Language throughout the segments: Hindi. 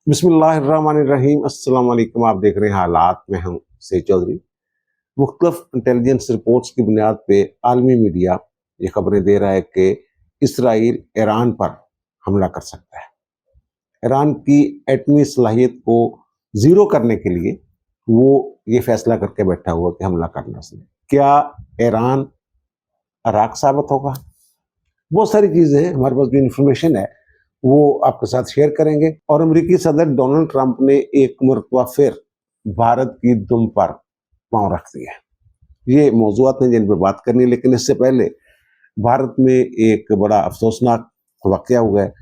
बिस्मिल्लाहिर्रहमानिर्रहीम। अस्सलाम वालेकुम। आप देख रहे हैं हालात में हूं से चौधरी। मुख्तलिफ इंटेलिजेंस रिपोर्ट्स की बुनियाद पे आलमी मीडिया ये खबरें दे रहा है कि इसराइल ईरान पर हमला कर सकता है। ईरान की एटमी सलाहियत को ज़ीरो करने के लिए वो ये फैसला करके बैठा हुआ कि हमला करना उसने। क्या ईरान अराक साबित होगा? बहुत सारी चीज़ें हैं, हमारे पास जो इन्फॉर्मेशन है वो आपके साथ शेयर करेंगे। और अमेरिकी सदर डोनाल्ड ट्रंप ने एक मरतबा फिर भारत की दुम पर पांव रख दिया है। ये मौजूआत हैं जिन पर बात करनी है, लेकिन इससे पहले भारत में एक बड़ा अफसोसनाक वाक़या हुआ है।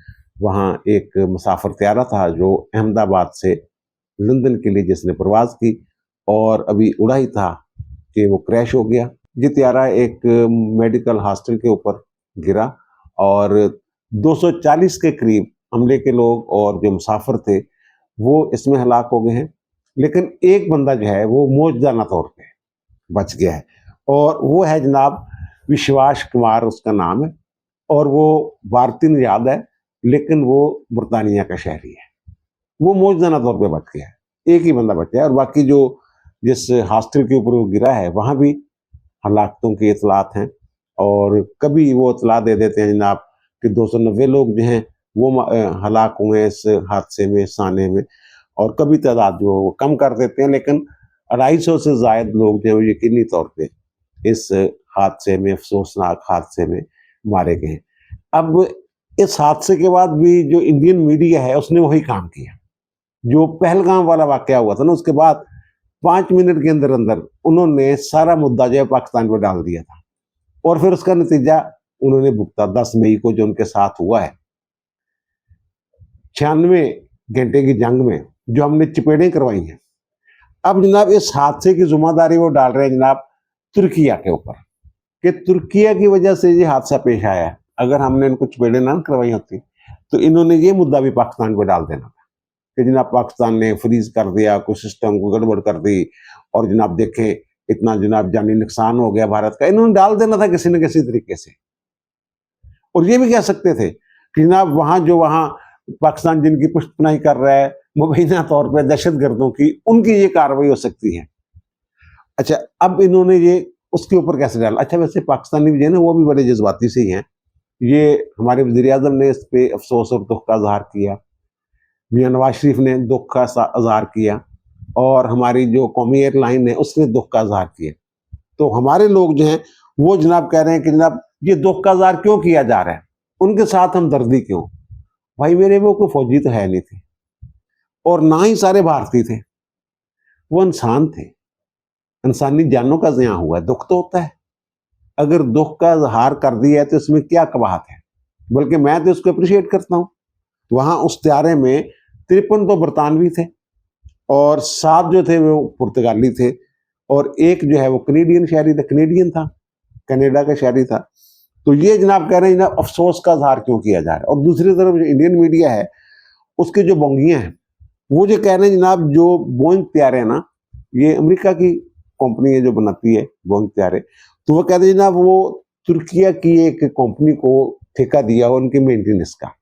वहाँ एक मुसाफिर त्यारा था जो अहमदाबाद से लंदन के लिए जिसने परवाज़ की और अभी उड़ा ही था कि वो क्रैश हो गया। ये त्यारा एक मेडिकल हॉस्टल के ऊपर गिरा और 240 के करीब अमले के लोग और जो मुसाफिर थे वो इसमें हलाक हो गए हैं। लेकिन एक बंदा जो है वो मौजूदा तौर पे बच गया है और वो है जनाब विश्वास कुमार उसका नाम है। और वो भारतीय निषाद है, लेकिन वो बरतानिया का शहरी है। वो मौजूदा तौर पे बच गया है, एक ही बंदा बचा है। और बाकी जो जिस हॉस्टल के ऊपर वो गिरा है वहाँ भी हलाकतों की इतलात हैं। और कभी वो इतला दे देते हैं जनाब कि 290 लोग जो हैं वो हलाक हुए इस हादसे में, इस साने में। और कभी तादाद जो वो कम कर देते हैं, लेकिन 250 से ज़ायद लोग जो है वो यकीनी तौर पे इस हादसे में, अफसोसनाक हादसे में मारे गए हैं। अब इस हादसे के बाद भी जो इंडियन मीडिया है उसने वही काम किया। जो पहलगाम वाला वाक़या हुआ था ना, उसके बाद 5 मिनट के अंदर अंदर उन्होंने सारा मुद्दा जो है पाकिस्तान पर डाल दिया था। और फिर उसका नतीजा उन्होंने भुगता 10 मई को जो उनके साथ हुआ है। 96 घंटे की जंग में जो हमने चपेटें करवाई हैं। अब जनाब इस हादसे की जिम्मेदारी वो डाल रहे हैं जनाब तुर्किया के ऊपर कि तुर्किया की वजह से ये हादसा पेश आया है। अगर हमने इनको चपेटें ना करवाई होती तो इन्होंने ये मुद्दा भी पाकिस्तान पर डाल देना था कि जनाब पाकिस्तान ने फ्रीज कर दिया, कुछ सिस्टम को गड़बड़ कर दी और जनाब देखें इतना जनाब जानी नुकसान हो गया भारत का। इन्होंने डाल देना था किसी न किसी तरीके से। और ये भी कह सकते थे कि जनाब वहाँ पाकिस्तान जिनकी पुष्टपनाही कर रहा है मुबैना तौर पर दहशतगर्दों की, उनकी ये कार्रवाई हो सकती है। अच्छा, अब इन्होंने ये उसके ऊपर कैसे डाला? अच्छा, वैसे पाकिस्तानी भी जो है ना वो भी बड़े जज्बाती से ही हैं। ये हमारे वज़ीर आज़म ने इस पे अफसोस और दुख का इज़हार किया, मियाँ नवाज शरीफ ने दुख का इज़हार किया और हमारी जो कौमी एयरलाइन है उसने दुख का इज़हार किया। तो हमारे लोग जो हैं वो जनाब कह रहे हैं कि जनाब ये दुख का इज़हार क्यों किया जा रहा है, उनके साथ हमदर्दी क्यों? भाई मेरे वो कोई फौजी तो है नहीं थे और ना ही सारे भारतीय थे, वो इंसान थे। इंसानी जानों का ज़िया हुआ है, दुख तो होता है। अगर दुख का इज़हार कर दिया है तो इसमें क्या कबाहत है? बल्कि मैं तो इसको अप्रिशिएट करता हूँ। वहाँ उस त्यारे में 53 तो बरतानवी थे और 7 जो थे वो पुर्तगाली थे और एक जो है वो कनेडियन शहरी था, कनेडियन था, कनाडा का शहरी था। तो ये जनाब कह रहे हैं जनाब अफसोस का इज़हार क्यों किया जा रहा है। और दूसरी तरफ जो इंडियन मीडिया है उसके जो बोंगियाँ हैं वो जो कह रहे हैं जनाब जो बोइंग त्यारे हैं ना, ये अमेरिका की कंपनी है जो बनाती है बोइंग त्यारे। तो वो कहते हैं जनाब वो तुर्किया की एक कंपनी को ठेका दिया हो उनके मेंटेनेंस का,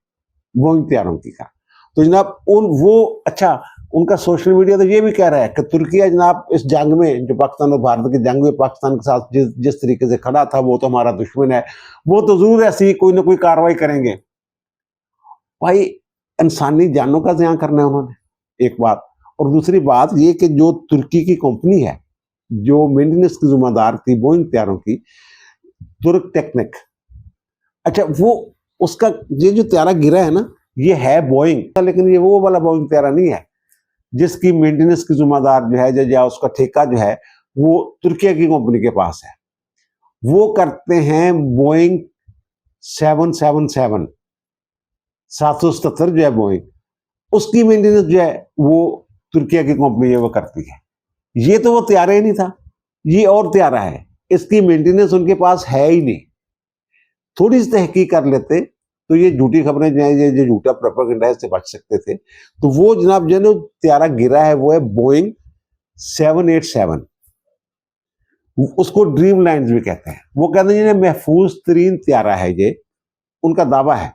बोइंग त्यारों की का। तो जनाब अच्छा, उनका सोशल मीडिया तो ये भी कह रहा है कि तुर्किया जनाब इस जंग में जो पाकिस्तान और भारत की जंग में पाकिस्तान के साथ जिस तरीके से खड़ा था वो तो हमारा दुश्मन है, वो तो जरूर ऐसी कोई ना कोई कार्रवाई करेंगे। भाई इंसानी जानों का ज़िया करना है उन्होंने, एक बात। और दूसरी बात ये कि जो तुर्की की कंपनी है जो मेंटेनेंस की जिम्मेदार थी बोइंग त्यारों की, तुर्क टेक्निक, अच्छा वो उसका ये जो त्यारा गिरा है ना ये है बोइंग, लेकिन ये वो वाला बोइंग त्यारा नहीं है जिसकी मेंटेनेंस की जिम्मेदार जो है या उसका ठेका जो है वो तुर्किया की कंपनी के पास है। वो करते हैं बोइंग 777 777 जो है बोइंग, उसकी मेंटेनेंस जो है वो तुर्किया की कंपनी है वो करती है। ये तो वो त्यारा ही नहीं था, ये और त्यारा है, इसकी मेंटेनेंस उनके पास है ही नहीं। थोड़ी सी तहकीक कर लेते तो ये झूठी खबरें जो है ये झूठा प्रोपेगेंडा से बच सकते थे। तो वो जनाब जो त्यारा गिरा है वो है बोइंग 787, उसको ड्रीम लाइन्स भी कहते हैं। वो कहते हैं महफूज तरीन त्यारा है ये, उनका दावा है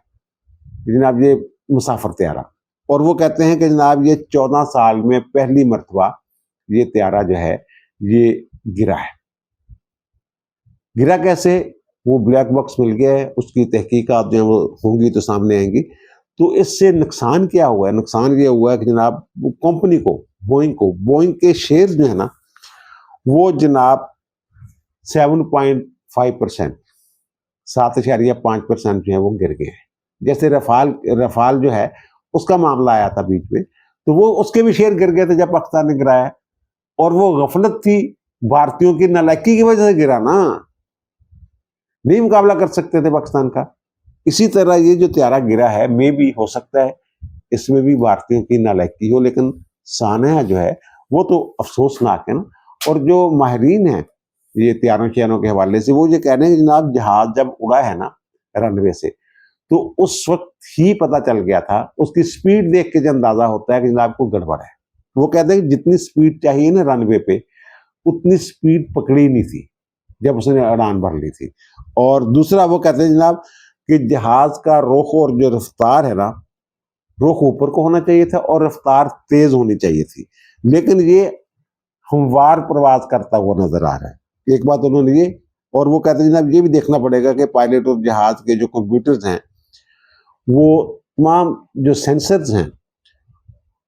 जनाब ये मुसाफिर त्यारा। और वो कहते हैं कि जनाब ये 14 साल में पहली मर्तबा ये त्यारा जो है ये गिरा है। गिरा कैसे, वो ब्लैक बॉक्स मिल गया है, उसकी तहकीकात जो वो होंगी तो सामने आएंगी। तो इससे नुकसान क्या हुआ है? नुकसान ये हुआ है कि जनाब कंपनी को, बोइंग के शेयर जो है ना वो जनाब 7.5%, 7.5% जो है वो गिर गए हैं। जैसे रफाल जो है उसका मामला आया था बीच में, तो वो उसके भी शेयर गिर गए थे जब पाकिस्तान ने गिराया, और वो गफलत थी भारतीयों की नालायकी की वजह से गिरा ना, नहीं मुकाबला कर सकते थे पाकिस्तान का। इसी तरह ये जो त्यारा गिरा है मे भी हो सकता है इसमें भी भारतीयों की नालायकी हो, लेकिन सानहा जो है वो तो अफसोसनाक है ना। और जो माहिरीन है ये त्यारों श्यारों के हवाले से, वो ये कह रहे हैं कि जनाब जहाज जब उड़ा है ना रनवे से, तो उस वक्त ही पता चल गया था, उसकी स्पीड देख के जो अंदाजा होता है कि जनाब को गड़बड़ है। वो कहते हैं कि जितनी स्पीड चाहिए ना रनवे पे उतनी स्पीड पकड़ी नहीं थी जब उसने उड़ान भर ली थी। और दूसरा वो कहते हैं जनाब कि जहाज का रुख और जो रफ्तार है ना, रुख ऊपर को होना चाहिए था और रफ्तार तेज होनी चाहिए थी, लेकिन ये हमवार प्रवास करता हुआ नजर आ रहा है। एक बात उन्होंने ये, और वो कहते हैं जनाब ये भी देखना पड़ेगा कि पायलट और जहाज के जो कंप्यूटर्स हैं वो तमाम जो सेंसर्स हैं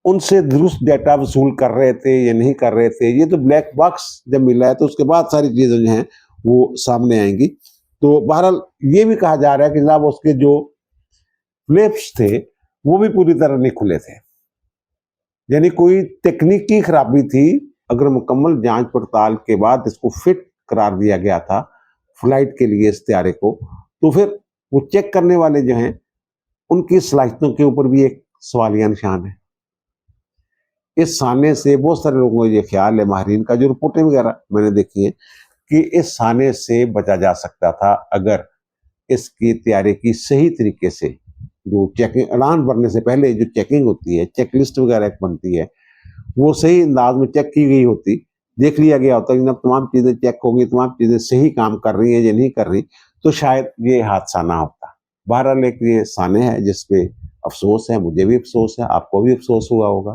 उनसे दुरुस्त डेटा वसूल कर रहे थे या नहीं कर रहे थे। ये तो ब्लैक बॉक्स जब मिला है तो उसके बाद सारी चीजें जो हैं वो सामने आएंगी। तो बहरहाल ये भी कहा जा रहा है कि जनाब उसके जो फ्लैप्स थे वो भी पूरी तरह नहीं खुले थे, यानी कोई तकनीकी खराबी थी। अगर मुकम्मल जांच पड़ताल के बाद इसको फिट करार दिया गया था फ्लाइट के लिए इस त्यारे को, तो फिर वो चेक करने वाले जो हैं उनकी सलाहियतों के ऊपर भी एक सवालिया निशान है। इस साने से बहुत सारे लोगों को ये ख्याल है, माहिरीन का, जो रिपोर्टें वगैरह मैंने देखी है, कि इस साने से बचा जा सकता था अगर इसकी तैयारी की सही तरीके से, जो चेकिंग उड़ान भरने से पहले जो चेकिंग होती है, चेकलिस्ट वगैरह बनती है, वो सही अंदाज में चेक की गई होती, देख लिया गया होता कि जब तमाम चीज़ें चेक होगी, तमाम चीज़ें सही काम कर रही हैं या नहीं कर रही, तो शायद ये हादसा ना होता। बहरहाल एक ये साने है जिस पे अफसोस है, मुझे भी अफसोस है, आपको भी अफसोस हुआ होगा।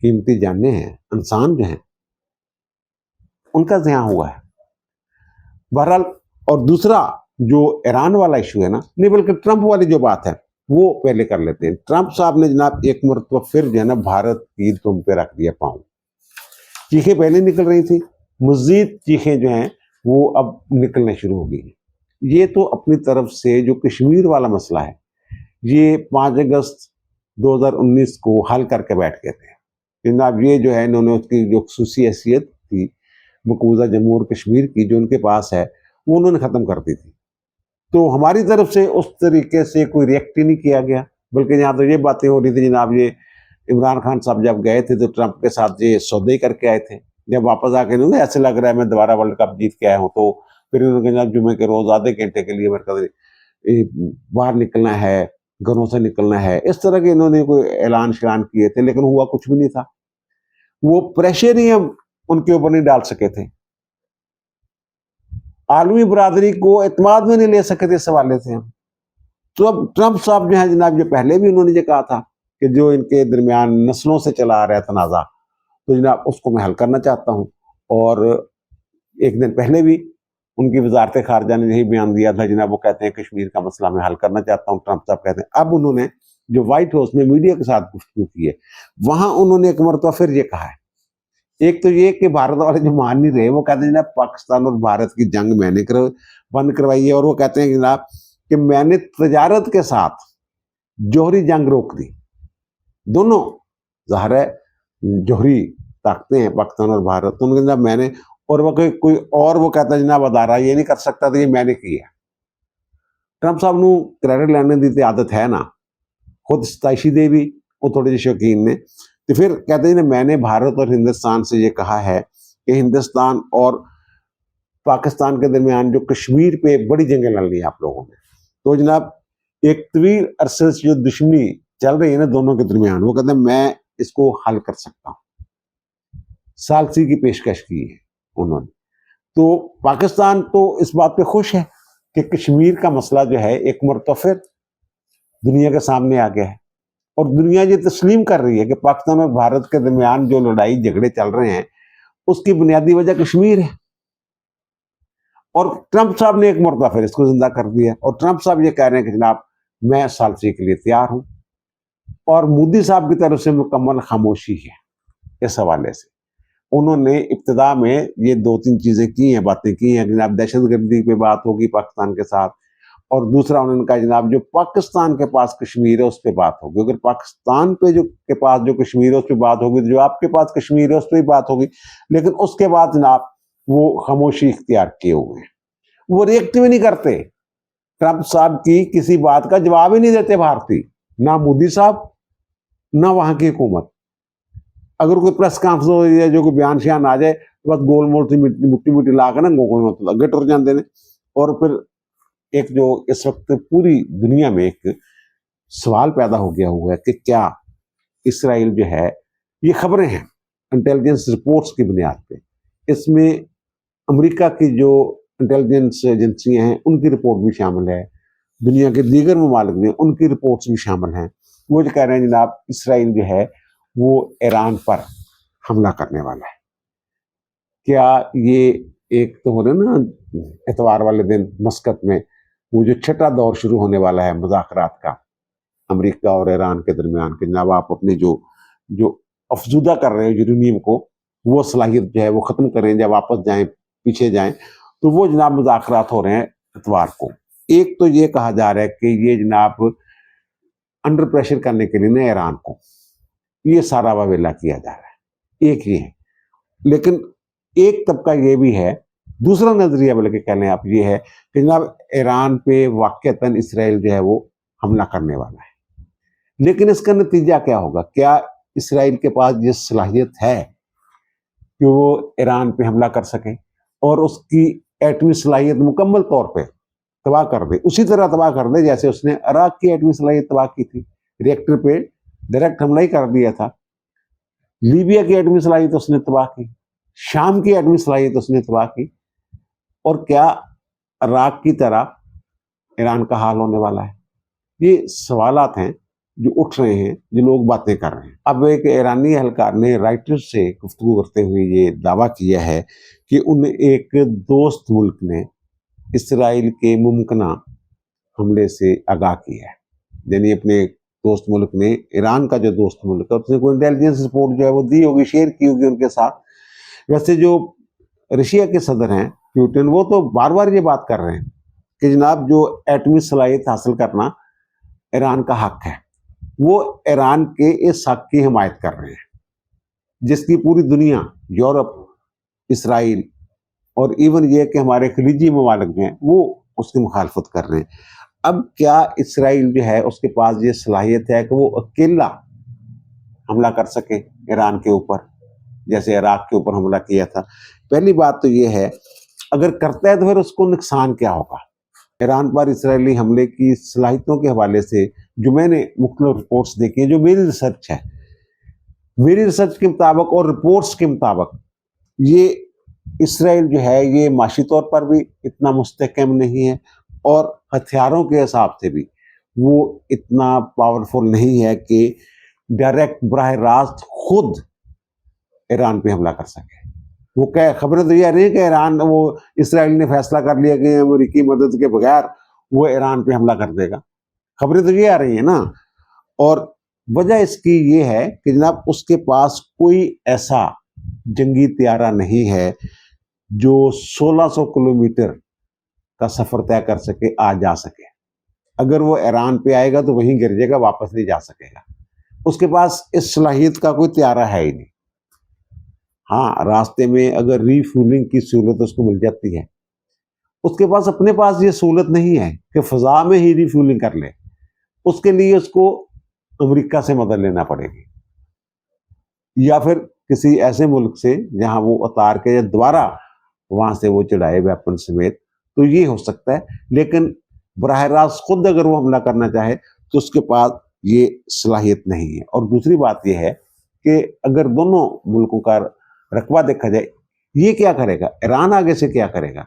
कीमती जानें हैं, इंसान जो हैं उनका ज़िया हुआ है बहरहाल। और दूसरा जो ईरान वाला इशू है ना, नहीं बल्कि ट्रंप वाली जो बात है वो पहले कर लेते हैं। ट्रंप साहब ने जनाब एक मरतबा फिर जो है ना भारत की दुम पे रख दिया पाँव। चीखें पहले निकल रही थी, मजीद चीखें जो हैं वो अब निकलना शुरू हो गई। ये तो अपनी तरफ से जो कश्मीर वाला मसला है ये 5 अगस्त 2019 को हल करके बैठ गए थे। जनाब ये जो है इन्होंने उसकी जो खसूसी हैसियत थी मकबूजा जम्मू और कश्मीर की जो उनके पास है वो उन्होंने ख़त्म कर दी थी। तो हमारी तरफ से उस तरीके से कोई रिएक्ट ही नहीं किया गया, बल्कि यहाँ तो ये बातें हो रही थी जनाब ये इमरान खान साहब जब गए थे तो ट्रंप के साथ ये सौदे करके आए थे, जब वापस आके नहीं ऐसे लग रहा है मैं दोबारा वर्ल्ड कप जीत के आया हूँ, तो फिर उन्होंने कहा जुम्मे के रोज आधे घंटे के लिए मेरे को बाहर निकलना है, घरों से निकलना है, इस तरह के इन्होंने कोई ऐलान शलान किए थे, लेकिन हुआ कुछ भी नहीं था। वो प्रेशर ही हम उनके ऊपर नहीं डाल सके थे, आलमी बरादरी को एतमाद में नहीं ले सके थे इस हवाले से हम। तो अब ट्रंप साहब जो है जनाब ये पहले भी उन्होंने ये कहा था कि जो इनके दरमियान नस्लों से चला आ रहा है तनाज़ा, तो जनाब उसको मैं हल करना चाहता हूँ। और एक दिन पहले भी उनकी वजारत खारजा ने यही बयान दिया था जनाब, वो कहते हैं कश्मीर का मसला मैं हल करना चाहता हूँ, ट्रंप साहब कहते हैं। अब उन्होंने जो व्हाइट हाउस में मीडिया के साथ गुफ्तगू की है वहां उन्होंने एक मरतबा फिर ये कहा है, एक तो ये कि भारत वाले जो मान नहीं रहे, वो कहते हैं जनाब पाकिस्तान और भारत की जंग मैंने बंद करवाई है, और वो कहते हैं जनाब कि मैंने तजारत के साथ जोहरी जंग रोक दी। दोनों ज़ाहिर है जोहरी ताकतें हैं पाकिस्तान और भारत, तो उन्होंने जनाब मैंने, और वो कोई और वो कहता है जनाब अदारा ये नहीं कर सकता तो ये मैंने किया। ट्रंप साहब ਨੂੰ क्रेडिट लेने की तो आदत है ना, खुद सताइशी दे भी वो थोड़े जे शौकीन ने, तो फिर कहते हैं मैंने भारत और हिंदुस्तान से ये कहा है कि हिंदुस्तान और पाकिस्तान के दरमियान जो कश्मीर पे बड़ी जंगें लड़ ली आप लोगों ने, तो जनाब एक तवील अरसे से जो दुश्मनी चल रही है ना दोनों के दरमियान, वो कहते हैं मैं इसको हल कर सकता हूँ। सालसी की पेशकश की है उन्होंने। तो पाकिस्तान तो इस बात पे खुश है कि कश्मीर का मसला जो है एक मरतबा फिर दुनिया के सामने आ गया है। और दुनिया ये तस्लीम कर रही है कि पाकिस्तान और भारत के दरमियान जो लड़ाई झगड़े चल रहे हैं उसकी बुनियादी वजह कश्मीर है। और ट्रंप साहब ने एक मरतबा फिर इसको जिंदा कर दिया, और ट्रंप साहब ये कह रहे हैं कि जनाब मैं सालसी के लिए तैयार हूं, और मोदी साहब की तरफ से मुकम्मल खामोशी है इस हवाले से। उन्होंने इब्तिदा में ये 2-3 चीजें की हैं, बातें की हैं, जनाब दहशतगर्दी पे बात होगी पाकिस्तान के साथ, और दूसरा उन्होंने कहा जनाब जो पाकिस्तान के पास कश्मीर है उस पर बात होगी, अगर पाकिस्तान पे जो के पास जो कश्मीर है उस पर बात होगी, तो जो आपके पास कश्मीर है उस पर भी बात होगी। लेकिन उसके बाद जनाब वो खामोशी इख्तियार किए हुए हैं, वो रिएक्ट भी नहीं करते। ट्रंप साहब की किसी बात का जवाब ही नहीं देते भारतीय, ना मोदी साहब ना वहां की हुकूमत। अगर कोई प्रेस कॉन्फ्रेंस हो या जो कोई बयान श्यान आ जाए तो बस गोल मोल से मुट्टी मुट्टी ला के ना गोल मतलब अगे टुर जाते हैं। और फिर एक जो इस वक्त पूरी दुनिया में एक सवाल पैदा हो गया हुआ है कि क्या इसराइल जो है, ये खबरें हैं इंटेलिजेंस रिपोर्ट्स की बुनियाद पे, इसमें अमेरिका की जो इंटेलिजेंस एजेंसियां हैं उनकी रिपोर्ट भी शामिल है, दुनिया के दीगर ममालिक में उनकी रिपोर्ट्स भी शामिल हैं। वो जो कह रहे हैं जनाब इसराइल जो है वो ईरान पर हमला करने वाला है। क्या ये एक तो हो रहा है ना इतवार वाले दिन मस्कत में वो जो छठा दौर शुरू होने वाला है मुज़ाकरात का अमेरिका और ईरान के दरमियान के, जनाब आप अपने जो जो अफजूदा कर रहे हो यूरेनियम को, वो सलाहियत जो है वो ख़त्म करें, जब वापस जाएं पीछे जाएं, तो वो जनाब मुज़ाकरात हो रहे हैं इतवार को। एक तो ये कहा जा रहा है कि ये जनाब अंडर प्रेशर करने के लिए ना ईरान को ये सारा वावेला किया जा रहा है, एक ये है। लेकिन एक तबका ये भी है, दूसरा नजरिया बल्कि कह लें आप, ये है कि जनाब ईरान पे वाकईतन इसराइल जो है वो हमला करने वाला है। लेकिन इसका नतीजा क्या होगा? क्या इसराइल के पास ये सलाहियत है कि वो ईरान पे हमला कर सके और उसकी एटमी सलाहियत मुकम्मल तौर पे तबाह कर दे, उसी तरह तबाह कर दे जैसे उसने इराक की एटमी सलाहियत तबाह की थी, रिएक्टर पे डायरेक्ट हमला ही कर दिया था। लीबिया की एटमी सलाहियत उसने तबाह की, शाम की एटमी सलाहियत उसने तबाह की, और क्या इराक की तरह ईरान का हाल होने वाला है? ये सवालात हैं जो उठ रहे हैं, जो लोग बातें कर रहे हैं। अब एक ईरानी एहलकार ने राइटर्स से गुफ्तगू करते हुए ये दावा किया है कि उन एक दोस्त मुल्क ने इसराइल के मुमकिन हमले से आगाह किया है, यानी अपने दोस्त मुल्क ने, ईरान का जो दोस्त मुल्क है उसने कोई इंटेलिजेंस रिपोर्ट जो है वो दी होगी, शेयर की होगी उनके साथ। वैसे जो रशिया के सदर हैं पुतिन, वो तो बार बार ये बात कर रहे हैं कि जनाब जो एटमी सलाहियत हासिल करना ईरान का हक है, वो ईरान के इस हक की हिमायत कर रहे हैं जिसकी पूरी दुनिया, यूरोप, इसराइल और इवन ये कि हमारे खलीजी ममालिक हैं वो उसकी मुखालफत कर रहे हैं। अब क्या इसराइल जो है उसके पास ये सलाहियत है कि वो अकेला हमला कर सके ईरान के ऊपर, जैसे इराक के ऊपर हमला किया था? पहली बात तो ये है, अगर करता है तो फिर उसको नुकसान क्या होगा? ईरान पर इसराइली हमले की सलाहियतों के हवाले से जो मैंने मुख्तलिफ रिपोर्ट्स देखी हैं, जो मेरी रिसर्च है, मेरी रिसर्च के मुताबिक और रिपोर्ट्स के मुताबिक ये इसराइल जो है ये माशी तौर पर भी इतना मुस्तहकम नहीं है और हथियारों के हिसाब से भी वो इतना पावरफुल नहीं है कि डायरेक्ट बराह रास्त खुद ईरान पे हमला कर सके। वो क्या खबरें तो ये आ रही है कि ईरान, वो इसराइल ने फैसला कर लिया कि अमेरिकी मदद के बगैर वो ईरान पे हमला कर देगा। खबरें तो ये आ रही है ना। और वजह इसकी ये है कि जनाब उसके पास कोई ऐसा जंगी त्यारा नहीं है जो 1600 किलोमीटर का सफर तय कर सके, आ जा सके। अगर वो ईरान पे आएगा तो वहीं गिर जाएगा, वापस नहीं जा सकेगा। उसके पास इस सलाहियत का कोई त्यारा है ही नहीं। हाँ, रास्ते में अगर रीफ्यूलिंग की सहूलत उसको मिल जाती है, उसके पास अपने पास ये सहूलत नहीं है कि फजा में ही रीफ्यूलिंग कर ले। उसके लिए उसको अमेरिका से मदद लेना पड़ेगी या फिर किसी ऐसे मुल्क से जहां वो उतार के या दोबारा वहां से वो चढ़ाए वेपन समेत, तो ये हो सकता है। लेकिन बराह रास्त खुद अगर वो हमला करना चाहे तो उसके पास ये सलाहियत नहीं है। और दूसरी बात यह है कि अगर दोनों मुल्कों का रकबा देखा जाए, ये क्या करेगा, ईरान आगे से क्या करेगा?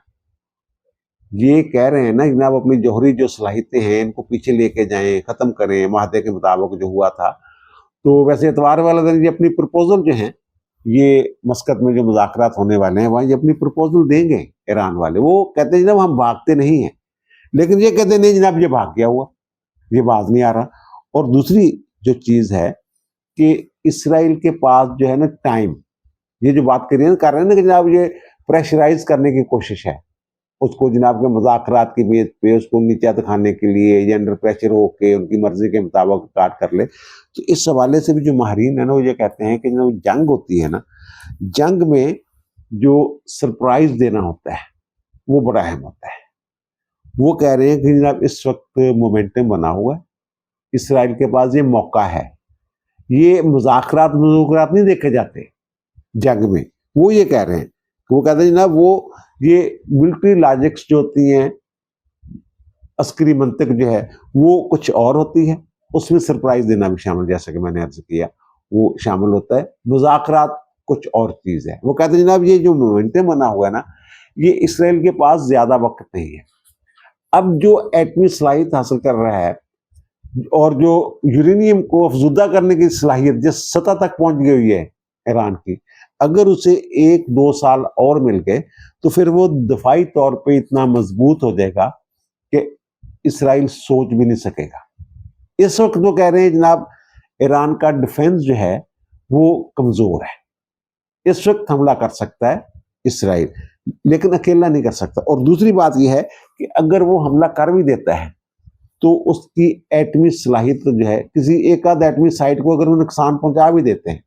ये कह रहे हैं ना जनाब अपनी जौहरी जो सलाहियतें हैं इनको पीछे लेके जाएं, खत्म करें, माहदे के मुताबिक जो हुआ था। तो वैसे इतवार वाले दिन ये अपनी प्रपोजल जो है, ये मस्कत में जो मुज़ाकरात होने वाले हैं वहाँ ये अपनी प्रपोजल देंगे ईरान वाले। वो कहते हैं जनाब हम भागते नहीं हैं, लेकिन ये कहते नहीं जनाब ये भाग गया हुआ, ये बाज नहीं आ रहा। और दूसरी जो चीज़ है कि इसराइल के पास जो है ना टाइम, ये जो बात कर रहे हैं ना कि जनाब ये प्रेशराइज करने की कोशिश है उसको जनाब के मुज़ाकरात की बेस पे उसको नीचा दिखाने के लिए या अंडर प्रेशर होके उनकी मर्जी के मुताबिक काट कर ले। तो इस हवाले से भी जो माहिरीन है ना वो ये कहते हैं कि जो जंग होती है ना, जंग में जो सरप्राइज देना होता है वो बड़ा अहम होता है। वो कह रहे हैं कि जनाब इस वक्त मोमेंटम बना हुआ है, इसराइल के पास ये मौका है, ये मुज़ाकरात नहीं देखे जाते जंग में। वो ये कह रहे हैं, वो कहते हैं जनाब वो ये मिलिट्री लॉजिक्स जो होती हैं, अस्करी मंतक जो है वो कुछ और होती है, उसमें सरप्राइज देना भी शामिल, जैसा कि मैंने अर्ज किया वो शामिल होता है। मुज़ाकरात कुछ और चीज़ है। वो कहते हैं जनाब ये जो मोमेंटम बना हुआ है ना, ये इसराइल के पास ज़्यादा वक्त नहीं है। अब जो एटमी सलाहियत हासिल कर रहा है और जो यूरेनियम को अफजुदा करने की सलाहियत जिस सतह तक पहुंच गई हुई है ईरान की, अगर उसे 1-2 साल और मिल गए तो फिर वो दफाई तौर पे इतना मजबूत हो जाएगा कि इसराइल सोच भी नहीं सकेगा। इस वक्त वो कह रहे हैं जनाब ईरान का डिफेंस जो है वो कमजोर है, इस वक्त हमला कर सकता है इसराइल, लेकिन अकेला नहीं कर सकता। और दूसरी बात यह है कि अगर वो हमला कर भी देता है तो उसकी एटमी सलाहियत जो है, किसी एक आध एटमी साइट को अगर वो नुकसान पहुंचा भी देते हैं,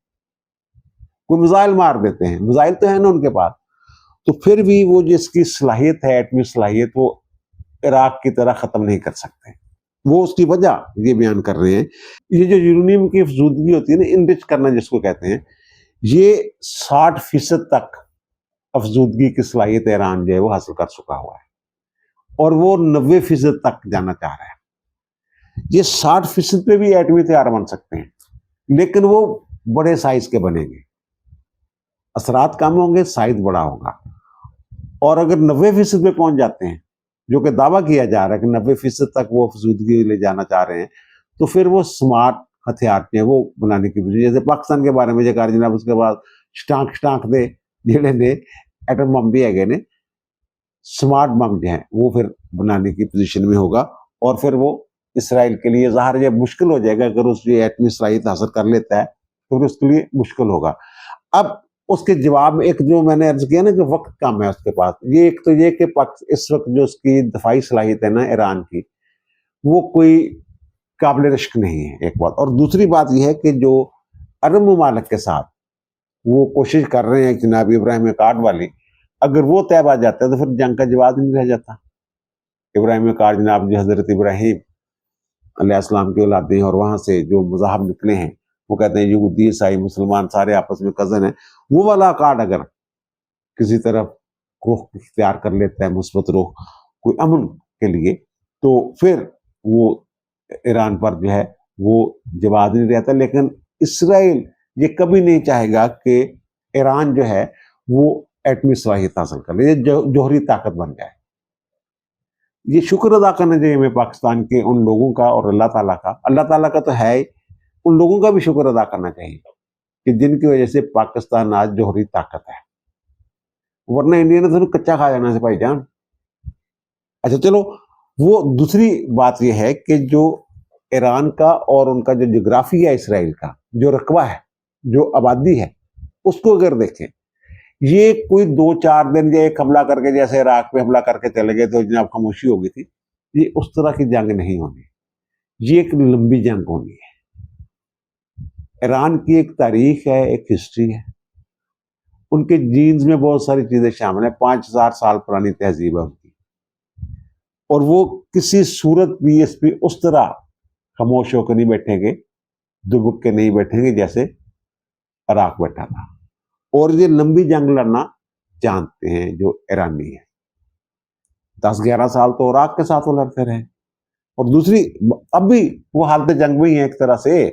कोई मिसाइल मार देते हैं, मिसाइल तो है ना उनके पास, तो फिर भी वो जिसकी सलाहियत है एटमी सलाहियत, वो इराक की तरह खत्म नहीं कर सकते। वो उसकी वजह ये बयान कर रहे हैं। ये जो यूरेनियम की अफजूदगी होती है ना, इनरिच करना जिसको कहते हैं, ये 60% तक अफजूदगी की सलाहियत ईरान जो है वो हासिल कर चुका हुआ है और वो 90% तक जाना चाह रहा है। ये 60% पे भी एटमी हथियार बन सकते हैं, लेकिन वो बड़े साइज के बनेंगे, असरात कम होंगे, साइज बड़ा होगा। और अगर 90% पे पहुंच जाते हैं, जो कि दावा किया जा रहा है कि 90% तक वो अफजूदगी ले जाना चाह रहे हैं, तो फिर वो स्मार्ट हथियार जो है वो बनाने की वजह, जैसे पाकिस्तान के बारे में जो कहा जनाब, उसके बाद स्टांक दे जेड़े ने एटम बम भी है ने, स्मार्ट बम जो है वो फिर बनाने की पोजीशन में होगा। और फिर वो इसराइल के लिए ज़ाहिर है मुश्किल हो जाएगा, अगर उस एटमी सलाहियत हासिल कर लेता है तो फिर उसके लिए मुश्किल होगा। अब उसके जवाब में एक जो मैंने अर्ज किया ना कि वक्त कम है उसके पास, ये एक तो ये कि इस वक्त जो उसकी दफाई सलाहियत है ना ईरान की, वो कोई काबिल रिश्क नहीं है, एक बात। और दूसरी बात यह है कि जो अरब ममालिक के साथ वो कोशिश कर रहे हैं जनाब इब्राहिम कार्ड वाली, अगर वो तय आ जाता है तो फिर जंग का जवाब नहीं रह जाता। इब्राहिम कार्ड जनाब जो हजरत इब्राहिम अलैहिस्सलाम की औलादे हैं और वहां से जो मज़ाहब निकले हैं, वो कहते हैं यहूदी ईसाई मुसलमान सारे आपस में कज़न हैं, वो वाला कार्ड अगर किसी तरफ रुख इख्तियार कर लेता है, मुस्बत रुख, कोई अमन के लिए, तो फिर वो ईरान पर जो है वो जवाब नहीं रहता। लेकिन इसराइल ये कभी नहीं चाहेगा कि ईरान जो है वो एटमी सलाहियत हासिल कर ले, ये जौहरी ताकत बन जाए। ये शुक्र अदा करना चाहिए हमें पाकिस्तान के उन लोगों का और अल्लाह ताला का। अल्लाह ताला का तो है ही, उन लोगों का भी शुक्र अदा करना चाहिए कि जिनकी वजह से पाकिस्तान आज जौहरी ताकत है, वरना इंडिया ने तो कच्चा खा जाना से भाईजान। अच्छा चलो, वो दूसरी बात यह है कि जो ईरान का और उनका जो जोग्राफी है, इसराइल का जो रकबा है, जो आबादी है, उसको अगर देखें, ये कोई 2-4 दिन या एक हमला करके जैसे इराक पे हमला करके चले गए तो जनाब खामोशी हो गई थी, ये उस तरह की जंग नहीं होनी, ये एक लंबी जंग होनी है। ईरान की एक तारीख है, एक हिस्ट्री है, उनके जीन्स में बहुत सारी चीजें शामिल है, 5000 साल पुरानी तहजीब है उनकी, और वो किसी सूरत भी इस पर उस तरह खामोश होकर नहीं बैठेंगे, दुबक के नहीं बैठेंगे जैसे इराक बैठा था। और ये लंबी जंग लड़ना जानते हैं जो ईरानी है। 10-11 साल तो इराक के साथ वो लड़ते रहे, और दूसरी अब भी वो हालत जंग में ही है एक तरह से।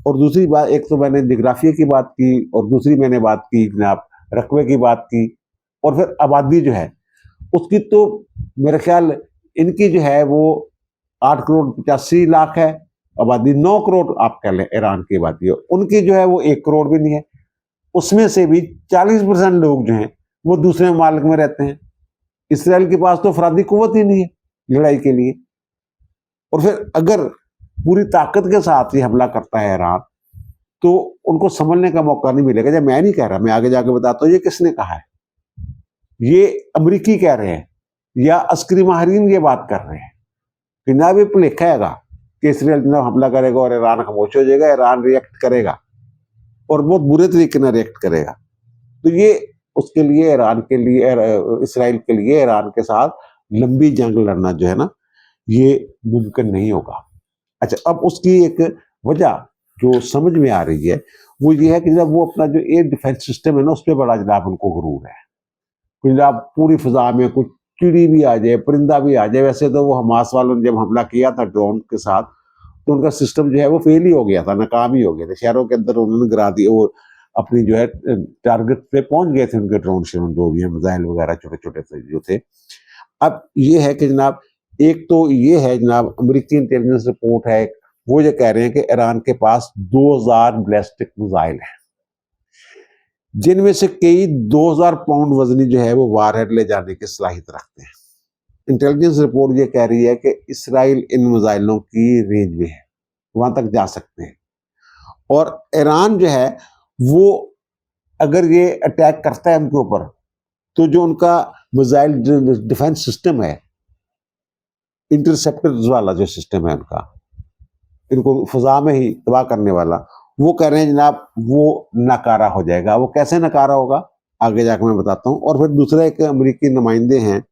और दूसरी बात, एक तो मैंने जोग्राफिया की बात की और दूसरी मैंने बात की जनाब रकबे की बात की, और फिर आबादी जो है उसकी तो मेरे ख्याल इनकी जो है वो 8 करोड़ 85 लाख है आबादी, 9 करोड़ आप कह लें ईरान की आबादी है, उनकी जो है वो 1 करोड़ भी नहीं है। उसमें से भी 40% लोग जो हैं वो दूसरे ममालिक में रहते हैं। इसराइल के पास तो अफरादी कुव्वत ही नहीं है लड़ाई के लिए। और फिर अगर पूरी ताकत के साथ ही हमला करता है ईरान, तो उनको समझने का मौका नहीं मिलेगा। जब मैं नहीं कह रहा, मैं आगे जाके बताता हूँ ये किसने कहा है, ये अमरीकी कह रहे हैं या अस्करी माहिरीन ये बात कर रहे हैं कि ना भी लिखा हैगा कि इसराइल जनाब हमला करेगा और ईरान खामोश हो जाएगा, ईरान रिएक्ट करेगा और बहुत बुरे तरीके से रिएक्ट करेगा। तो ये उसके लिए ईरान के लिए, इसराइल के लिए ईरान के साथ लंबी जंग लड़ना जो है ना, ये मुमकिन नहीं होगा। अच्छा, अब उसकी एक वजह जो समझ में आ रही है वो ये है कि जब वो अपना जो एयर डिफेंस सिस्टम है ना, उस पर बड़ा जनाब उनको गुरूर है। जनाब पूरी फिजा में कुछ चिड़ी भी आ जाए, परिंदा भी आ जाए। वैसे तो वो हमास वालों ने जब हमला किया था ड्रोन के साथ, तो उनका सिस्टम जो है वो फेल ही हो गया था, नाकाम ही हो गया था। शहरों के अंदर उन्होंने गिरा दिया, वो अपनी जो है टारगेट पे पहुंच गए थे उनके ड्रोन श्रोन जो भी है, मिसाइल वगैरह छोटे छोटे से जो थे। अब ये है कि जनाब, एक तो ये है जनाब, अमेरिकी इंटेलिजेंस रिपोर्ट है, वो ये कह रहे हैं कि ईरान के पास 2000 बैलिस्टिक मिसाइल है, जिनमें से कई 2000 पाउंड वजनी जो है वो वारहेड ले जाने की सलाहियत रखते हैं। इंटेलिजेंस रिपोर्ट ये कह रही है कि इसराइल इन मिसाइलों की रेंज में है, वहां तक जा सकते हैं। और ईरान जो है वो अगर ये अटैक करता है उनके ऊपर, तो जो उनका मिसाइल डिफेंस सिस्टम है, इंटरसेप्टर्स वाला जो सिस्टम है उनका, इनको फिजा में ही तबाह करने वाला, वो कह रहे हैं जनाब वो नकारा हो जाएगा। वो कैसे नकारा होगा आगे जाकर मैं बताता हूँ। और फिर दूसरा एक अमेरिकी नुमाइंदे हैं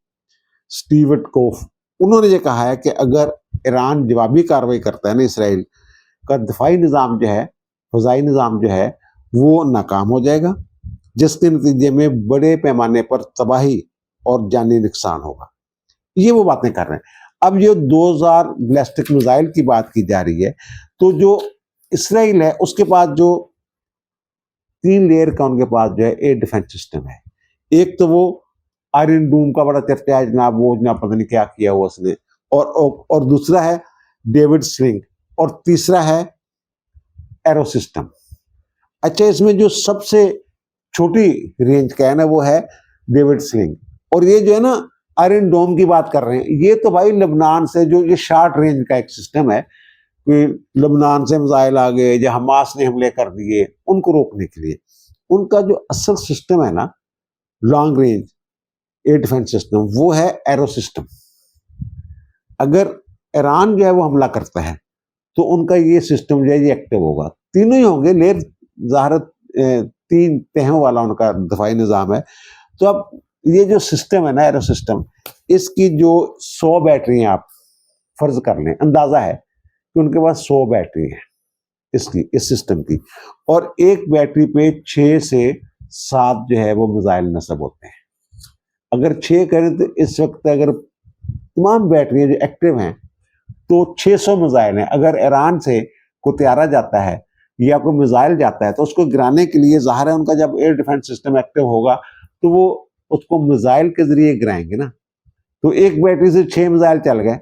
स्टीव विटकोफ, उन्होंने ये कहा है कि अगर ईरान जवाबी कार्रवाई करता है ना, इसराइल का दफाई निज़ाम जो है, फ़ज़ाई निज़ाम जो है वो नाकाम हो जाएगा, जिसके नतीजे में बड़े पैमाने पर तबाही और जानी नुकसान होगा। ये वो बातें कर रहे हैं। अब ये 2000 बैलिस्टिक मिसाइल की बात की जा रही है, तो जो इसराइल है उसके पास जो 3 लेयर का उनके पास जो है एयर डिफेंस सिस्टम है। एक तो वो आयरन डूम का बड़ा चर्चा है जनाब, वो जनाब पता नहीं क्या किया हुआ उसने, और दूसरा है डेविड स्लिंग, और तीसरा है एरो सिस्टम। अच्छा, इसमें जो सबसे छोटी रेंज का है ना वो है डेविड स्लिंग, और ये जो है ना आयरन डोम की बात कर रहे हैं, ये तो भाई लेबनान से जो ये शॉर्ट रेंज का एक सिस्टम है कि लेबनान से मिसाइल आ गए या हमास ने हमले कर दिए उनको रोकने के लिए। उनका जो असल सिस्टम है ना long range air defence system, वो है एरो सिस्टम। अगर ईरान जो है वो हमला करता है तो उनका ये सिस्टम जो है ये एक्टिव होगा। तीनों ही होंगे, लेर ज़ाहिर 3 तहों वाला उनका दफाई निज़ाम है। तो अब ये जो सिस्टम है ना एरो सिस्टम, इसकी जो 100 बैटरी आप फर्ज कर लें, अंदाजा है कि उनके पास 100 बैटरी है इसकी, इस सिस्टम की, और एक बैटरी पे 6 से 7 जो है वो मिसाइल नस्ब होते हैं। अगर 6 करें तो इस वक्त अगर तमाम बैटरियां जो एक्टिव हैं तो 600 मिसाइल हैं। अगर ईरान से कोई तैयारा जाता है या कोई मिसाइल जाता है तो उसको गिराने के लिए ज़ाहिर है उनका जब एयर डिफेंस सिस्टम एक्टिव होगा तो वो उसको मिसाइल के जरिए गिराएंगे ना। तो एक बैटरी से 6 मिसाइल चल गए।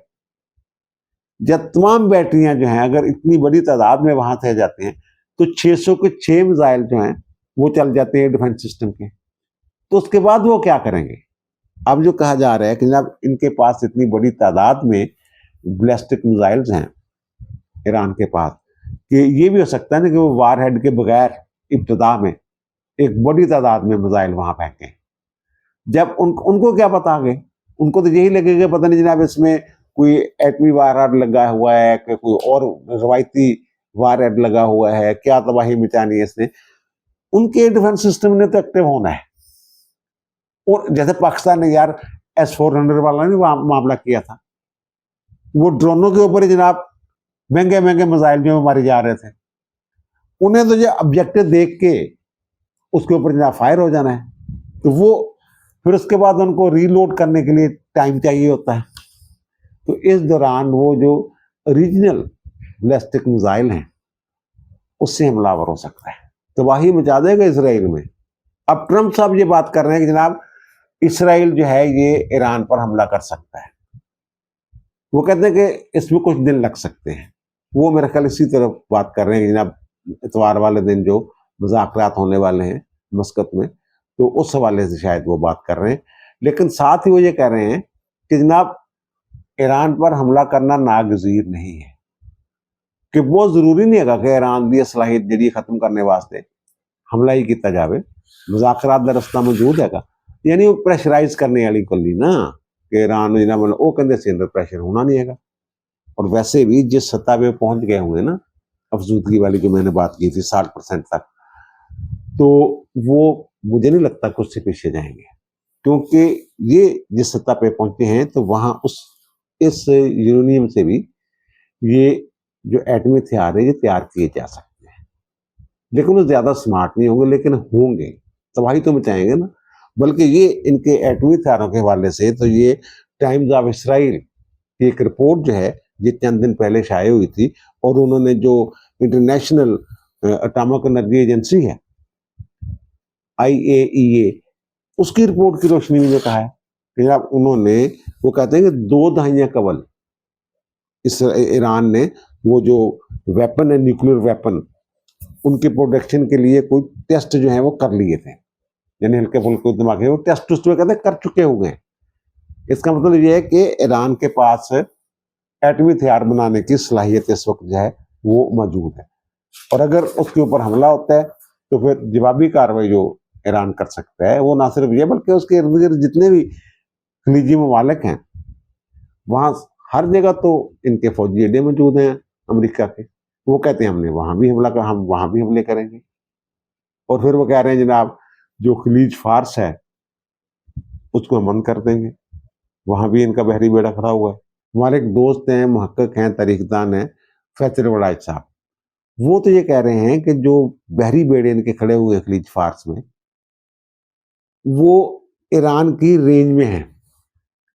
जब तमाम बैटरियां जो हैं अगर इतनी बड़ी तादाद में वहां से जाते हैं तो 600 के 6 मिसाइल जो हैं वो चल जाते हैं डिफेंस सिस्टम के। तो उसके बाद वो क्या करेंगे? अब जो कहा जा रहा है कि जनाब इनके पास इतनी बड़ी तादाद में बैलिस्टिक मिसाइल्स हैं ईरान के पास कि ये भी हो सकता है ना कि वो वारहेड के बगैर इब्तदा में एक बड़ी तादाद में मिसाइल वहां फेंकें। जब उनको क्या पता आगे, उनको तो यही लगेगा पता नहीं जनाब इसमें कोई एटमी वारहेड लगा हुआ है कि कोई और रवायती वारहेड लगा हुआ है, क्या तबाही मचानी है इसने। उनके डिफेंस सिस्टम ने तो एक्टिव होना है। और जैसे पाकिस्तान ने यार S-400 वाला ने मामला किया था, वो ड्रोनों के ऊपर ही जनाब महंगे महंगे मिसाइल जो मारे जा रहे थे, उन्हें तो ये ऑब्जेक्टिव देख के उसके ऊपर जनाब फायर हो जाना है, तो वो फिर उसके बाद उनको रीलोड करने के लिए टाइम चाहिए होता है। तो इस दौरान वो जो ओरिजिनल बैलिस्टिक मिसाइल हैं उससे हमलावर हो सकता है, तबाही मचा देगा इसराइल में। अब ट्रंप साहब ये बात कर रहे हैं कि जनाब इसराइल जो है ये ईरान पर हमला कर सकता है। वो कहते हैं कि इसमें कुछ दिन लग सकते हैं। वो मेरे ख्याल इसी तरफ बात कर रहे हैं जनाब, इतवार वाले दिन जो मुज़ाकरात होने वाले हैं मस्कत में, तो उस हवाले से शायद वो बात कर रहे हैं। लेकिन साथ ही वो ये कह रहे हैं कि जनाब ईरान पर हमला करना नागज़ीर नहीं है, कि वो ज़रूरी नहीं है कि ईरान दी सलाहियत जी खत्म करने वास्ते हमला ही किया जाए, मुज़ाकरात दा रस्ता मौजूद है। यानी वो प्रेशराइज करने वाली गल ना कि ईरान जिन्हें मतलब वो कहते से अंदर प्रेशर होना नहीं है। और वैसे भी जिस सत्ता पे पहुंच गए हुए ना, अफजूदगी वाली जो मैंने बात की थी 60% तक, तो वो मुझे नहीं लगता कि उससे पीछे जाएंगे, क्योंकि ये जिस सत्ता पे पहुंचे हैं तो वहां उस इस यूरेनियम से भी ये जो एटमी हथियार है ये तैयार किए जा सकते हैं। लेकिन वो ज्यादा स्मार्ट नहीं होंगे, लेकिन होंगे, तबाही तो मचाएंगे ना। बल्कि ये इनके एटमी हथियारों के हवाले से तो ये टाइम्स ऑफ इसराइल की एक रिपोर्ट जो है ये चंद दिन पहले शाये हुई थी, और उन्होंने जो इंटरनेशनल एटॉमिक एनर्जी एजेंसी है IAEA, उसकी रिपोर्ट की रोशनी में कहा है कि अब उन्होंने, वो कहते हैं कि 2 दहाइयां कबल इस ईरान ने वो जो वेपन है, न्यूक्लियर वेपन, उनके प्रोडक्शन के लिए कोई टेस्ट जो है वो कर लिए थे, यानी हल्के फुल्के दिमाग है वो टेस्ट उसमें कहते हैं कर चुके हुए हैं। इसका मतलब ये है कि ईरान के पास एटमी हथियार बनाने की सलाहियत इस वक्त जो है वो मौजूद है, और अगर उसके ऊपर हमला होता है तो फिर जवाबी कार्रवाई जो ईरान कर सकता है वो ना सिर्फ ये बल्कि उसके इर्द गिर्द जितने भी खलीजी ममालिक हैं वहां हर जगह तो इनके फौजी अड्डे मौजूद हैं अमेरिका के। वो कहते हैं हमने वहां भी हमला कर, हम वहां भी हमले करेंगे। और फिर वो कह रहे हैं जनाब जो खलीज फार्स है उसको हम बंद कर देंगे, वहां भी इनका बहरी बेड़ा खड़ा हुआ है। हमारे एक दोस्त हैं, मुहक्किक हैं, तारीखदान हैं, फैसल वड़ाइच साहब, वो तो ये कह रहे हैं कि जो बहरी बेड़े इनके खड़े हुए खलीज फार्स में वो ईरान की रेंज में है,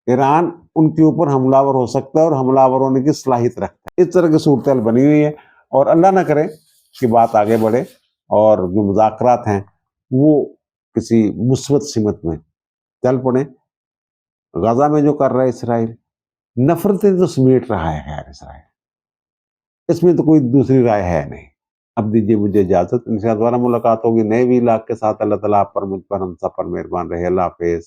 ईरान उनके ऊपर हमलावर हो सकता है और हमलावर होने की सलाहियत रखता है। इस तरह की सूरत बनी हुई है, और अल्लाह ना करे कि बात आगे बढ़े और जो मुज़ाकरात हैं वो किसी मुस्बत सिमत में चल पड़े। गाजा में जो कर रहा है इसराइल, नफरतें तो समेट रहा है खैर इसराइल, इसमें तो कोई दूसरी राय है नहीं। अब दीजिए मुझे इजाजत, इंशाअल्लाह दोबारा मुलाकात होगी नए भी इलाके के साथ। अल्लाह ताला आप पर, मुझ पर, हम सब पर मेहरबान रहे। अल्लाह हाफिज।